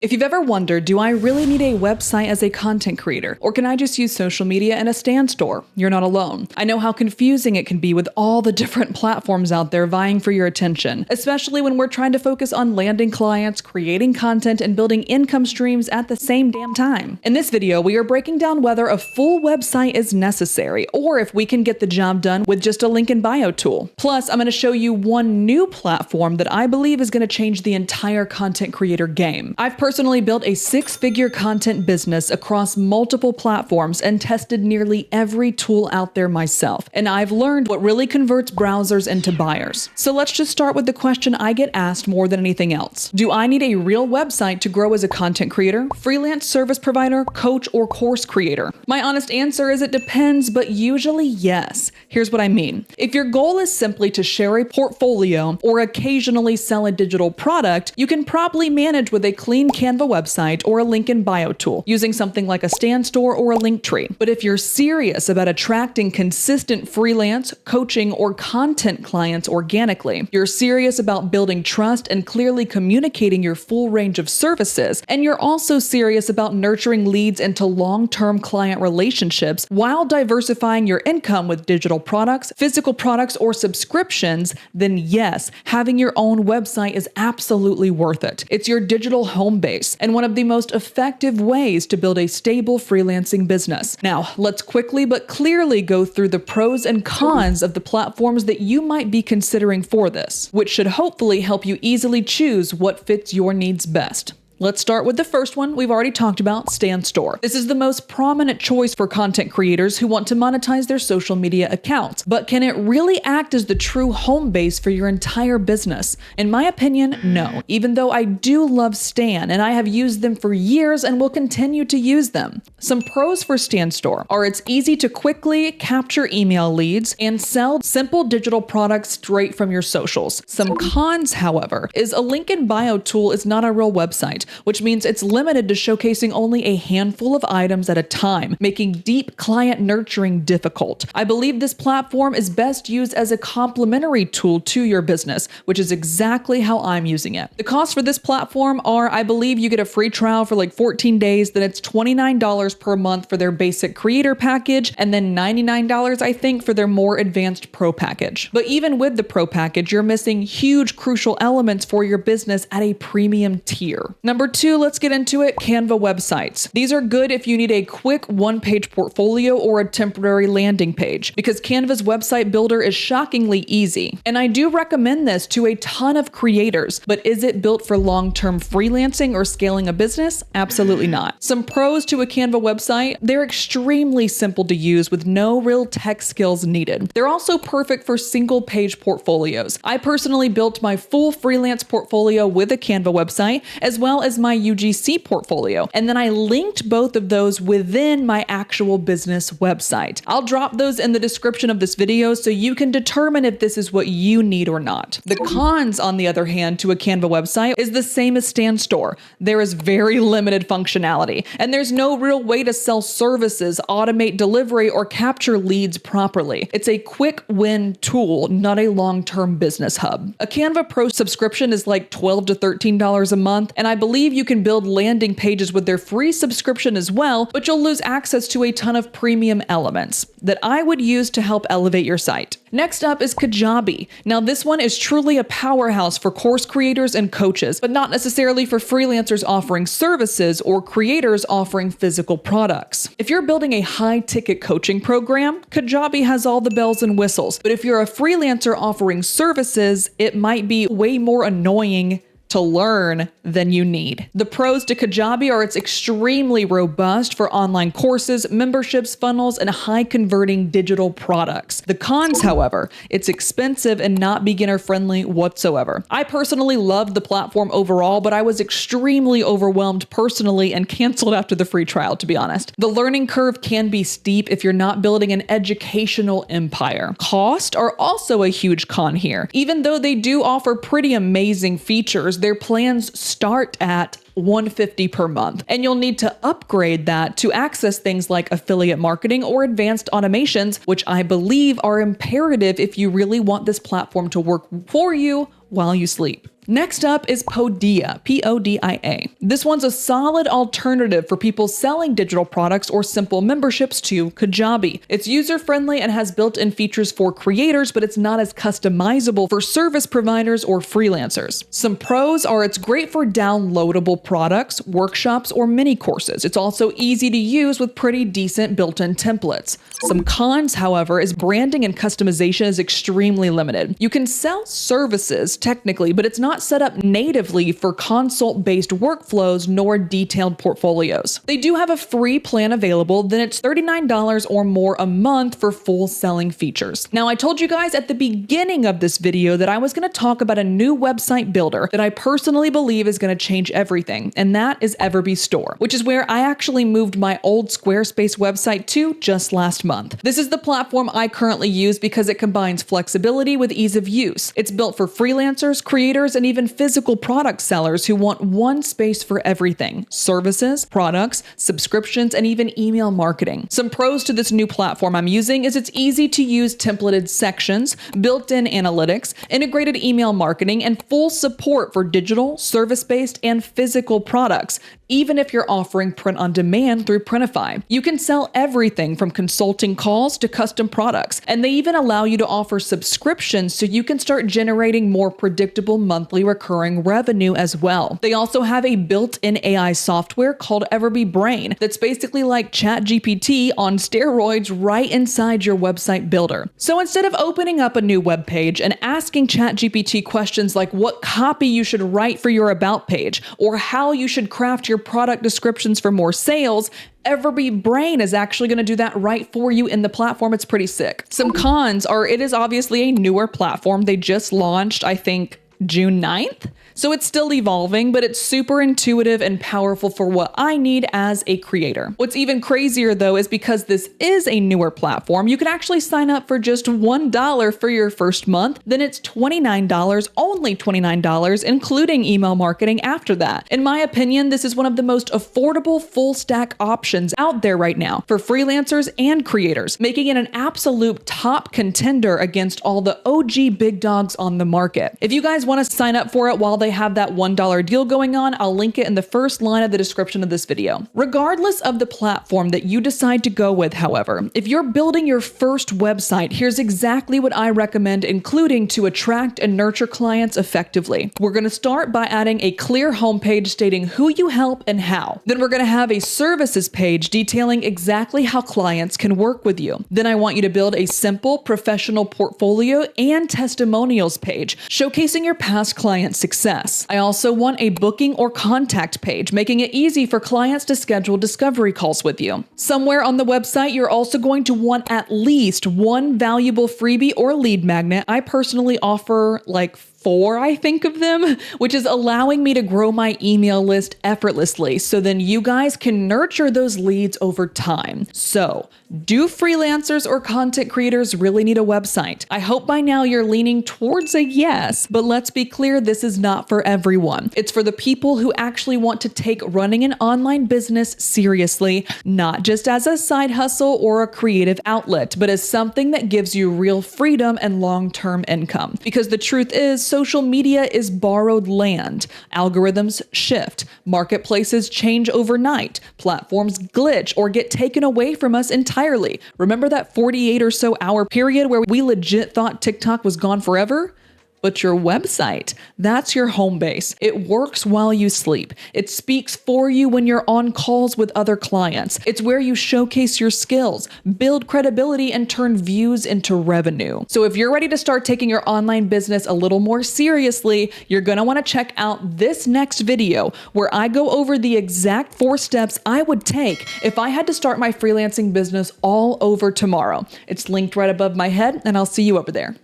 If you've ever wondered, do I really need a website as a content creator? Or can I just use social media and a stand store? You're not alone. I know how confusing it can be with all the different platforms out there vying for your attention, especially when we're trying to focus on landing clients, creating content, and building income streams at the same damn time. In this video, we are breaking down whether a full website is necessary, or if we can get the job done with just a link in bio tool. Plus, I'm going to show you one new platform that I believe is going to change the entire content creator game. I've personally built a six-figure content business across multiple platforms and tested nearly every tool out there myself. And I've learned what really converts browsers into buyers. So let's just start with the question I get asked more than anything else. Do I need a real website to grow as a content creator, freelance service provider, coach, or course creator? My honest answer is it depends, but usually yes. Here's what I mean. If your goal is simply to share a portfolio or occasionally sell a digital product, you can probably manage with a clean Canva website or a link in bio tool using something like a stand store or a link tree. But if you're serious about attracting consistent freelance, coaching, or content clients organically, you're serious about building trust and clearly communicating your full range of services, and you're also serious about nurturing leads into long-term client relationships while diversifying your income with digital products, physical products, or subscriptions, then yes, having your own website is absolutely worth it. It's your digital home base and one of the most effective ways to build a stable freelancing business. Now, let's quickly but clearly go through the pros and cons of the platforms that you might be considering for this, which should hopefully help you easily choose what fits your needs best. Let's start with the first one we've already talked about, Stand Store. This is the most prominent choice for content creators who want to monetize their social media accounts, but can it really act as the true home base for your entire business? In my opinion, no, even though I do love Stan and I have used them for years and will continue to use them. Some pros for Stand Store are it's easy to quickly capture email leads and sell simple digital products straight from your socials. Some cons, however, is a link in bio tool is not a real website, which means it's limited to showcasing only a handful of items at a time, making deep client nurturing difficult. I believe this platform is best used as a complementary tool to your business, which is exactly how I'm using it. The costs for this platform are, I believe you get a free trial for like 14 days, then it's $29 per month for their basic creator package, and then $99, I think, for their more advanced pro package. But even with the pro package, you're missing huge crucial elements for your business at a premium tier. Number two, let's get into it, Canva websites. These are good if you need a quick one-page portfolio or a temporary landing page, because Canva's website builder is shockingly easy. And I do recommend this to a ton of creators, but is it built for long-term freelancing or scaling a business? Absolutely not. Some pros to a Canva website, they're extremely simple to use with no real tech skills needed. They're also perfect for single-page portfolios. I personally built my full freelance portfolio with a Canva website, as well as my UGC portfolio, and then I linked both of those within my actual business website. I'll drop those in the description of this video so you can determine if this is what you need or not. The cons, on the other hand, to a Canva website is the same as Stand Store. There is very limited functionality, and there's no real way to sell services, automate delivery, or capture leads properly. It's a quick win tool, not a long-term business hub. A Canva Pro subscription is like $12 to $13 a month, and I believe you can build landing pages with their free subscription as well, but you'll lose access to a ton of premium elements that I would use to help elevate your site. Next up is Kajabi. Now this one is truly a powerhouse for course creators and coaches, but not necessarily for freelancers offering services or creators offering physical products. If you're building a high-ticket coaching program, Kajabi has all the bells and whistles, but if you're a freelancer offering services, it might be way more annoying to learn than you need. The pros to Kajabi are it's extremely robust for online courses, memberships, funnels, and high converting digital products. The cons, however, it's expensive and not beginner friendly whatsoever. I personally loved the platform overall, but I was extremely overwhelmed personally and canceled after the free trial, to be honest. The learning curve can be steep if you're not building an educational empire. Cost are also a huge con here. Even though they do offer pretty amazing features, their plans start at $150 per month, and you'll need to upgrade that to access things like affiliate marketing or advanced automations, which I believe are imperative if you really want this platform to work for you while you sleep. Next up is Podia, Podia. This one's a solid alternative for people selling digital products or simple memberships to Kajabi. It's user-friendly and has built-in features for creators, but it's not as customizable for service providers or freelancers. Some pros are it's great for downloadable products, workshops, or mini courses. It's also easy to use with pretty decent built-in templates. Some cons, however, is branding and customization is extremely limited. You can sell services technically, but it's not set up natively for consult-based workflows nor detailed portfolios. They do have a free plan available, then it's $39 or more a month for full selling features. Now, I told you guys at the beginning of this video that I was going to talk about a new website builder that I personally believe is going to change everything, and that is Everbee Store, which is where I actually moved my old Squarespace website to just last month. This is the platform I currently use because it combines flexibility with ease of use. It's built for freelancers, creators, and even physical product sellers who want one space for everything: services, products, subscriptions, and even email marketing. Some pros to this new platform I'm using is it's easy to use templated sections, built-in analytics, integrated email marketing, and full support for digital, service-based, and physical products, even if you're offering print on demand through Printify. You can sell everything from consulting calls to custom products, and they even allow you to offer subscriptions so you can start generating more predictable monthly recurring revenue as well. They also have a built-in AI software called Everbee Brain that's basically like ChatGPT on steroids right inside your website builder. So instead of opening up a new web page and asking ChatGPT questions like what copy you should write for your about page or how you should craft your product descriptions for more sales, Everbee Brain is actually going to do that right for you in the platform. It's pretty sick. Some cons are it is obviously a newer platform. They just launched, I think, June 9th. So it's still evolving, but it's super intuitive and powerful for what I need as a creator. What's even crazier though is because this is a newer platform, you can actually sign up for just $1 for your first month. Then it's $29, only $29, including email marketing after that. In my opinion, this is one of the most affordable full stack options out there right now for freelancers and creators, making it an absolute top contender against all the OG big dogs on the market. If you guys want to sign up for it while they have that $1 deal going on, I'll link it in the first line of the description of this video. Regardless of the platform that you decide to go with, however, if you're building your first website, here's exactly what I recommend including to attract and nurture clients effectively. We're going to start by adding a clear homepage stating who you help and how. Then we're going to have a services page detailing exactly how clients can work with you. Then I want you to build a simple professional portfolio and testimonials page showcasing your past client success. I also want a booking or contact page, making it easy for clients to schedule discovery calls with you. Somewhere on the website, you're also going to want at least one valuable freebie or lead magnet. I personally offer like 4, I think, of them, which is allowing me to grow my email list effortlessly. So then you guys can nurture those leads over time. So do freelancers or content creators really need a website? I hope by now you're leaning towards a yes, but let's be clear, this is not for everyone. It's for the people who actually want to take running an online business seriously, not just as a side hustle or a creative outlet, but as something that gives you real freedom and long-term income. Because the truth is, social media is borrowed land. Algorithms shift. Marketplaces change overnight. Platforms glitch or get taken away from us entirely. Remember that 48 or so hour period where we legit thought TikTok was gone forever? But your website, that's your home base. It works while you sleep. It speaks for you when you're on calls with other clients. It's where you showcase your skills, build credibility, and turn views into revenue. So if you're ready to start taking your online business a little more seriously, you're gonna wanna check out this next video where I go over the exact 4 steps I would take if I had to start my freelancing business all over tomorrow. It's linked right above my head, and I'll see you over there.